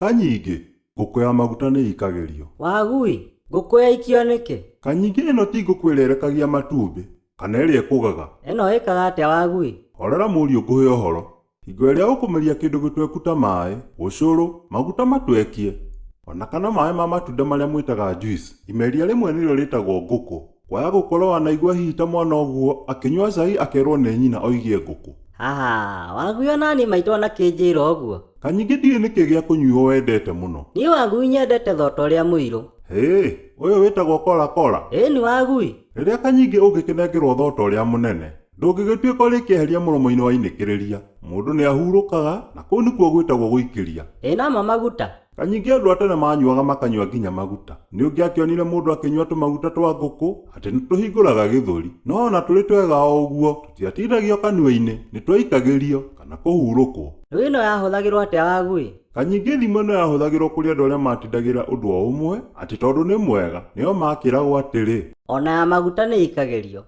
Kanyingĩ, ngũkũ ya maguta nĩ ikagĩrio. Wagui, ngũkũ yaikio nĩkĩ? Kanyingĩ ĩno ti ngũkũ ĩrĩa ĩrekagia matumbĩ, kana ĩrĩa ĩkũgaga. Ĩno ĩkaga atĩa Wagui? Horera mũriũ ngũhe ũhoro. Hingo ĩrĩa ũkũmeria kĩndũ gĩtweku ta maĩ, ũcũrũ, maguta matwekie, ona kana maĩ ma matunda marĩa mwĩtaga juice, imeria rĩmwe nĩrĩo rĩtagwo ngũkũ. Kwaya gũkorwo wanaigua hihi ta mwana ũguo akĩnyua cai akerwo nĩ nyina oigie ngũkũ. Haha, Wagui onani maitũ ona kĩnjĩra ũguo. Kanyingĩ ndiũĩ nĩkĩ gĩa kũnyuo wendete mũno. Niĩ Wagui nyendete thota ũrĩa mũirũ. Hĩ, ũyũ wĩtagwo Coca-Cola. Ĩni Wagui. Rĩrĩa Kanyingĩ ũngĩkĩnengerwo thota ũrĩa mũnene, ndũngĩgĩtuĩka ũrĩkĩeheria mũromo-inĩ wa inĩkĩrĩria. Mũndũ nĩ ahurũkaga, na kũu nĩkuo gwĩtagwo gũikĩria. Ĩnama maguta. Kanyingĩ andũ a tene manyuaga makanyua nginya maguta. Nĩ ũngĩakĩonire mũndũ akĩnyua tũmaguta twa ngũkũ, atĩ nĩ tũhingũraga gĩthũri. No ona tũrĩ twega o ũguo, tũtiatindagio kanua-inĩ, nĩ twaikagĩrio kana kũhurũkwo. Rĩu ĩno yahũthagĩrwo atĩa Wagui? Kanyingĩ thimo ĩno yahũthagĩrwo kũrĩ andũ arĩa matindagĩra ũndũ o ũmwe, atĩ tondũ nĩ mwega, nĩo makĩragwo atĩrĩ. Ona ya maguta nĩ ikagĩrio.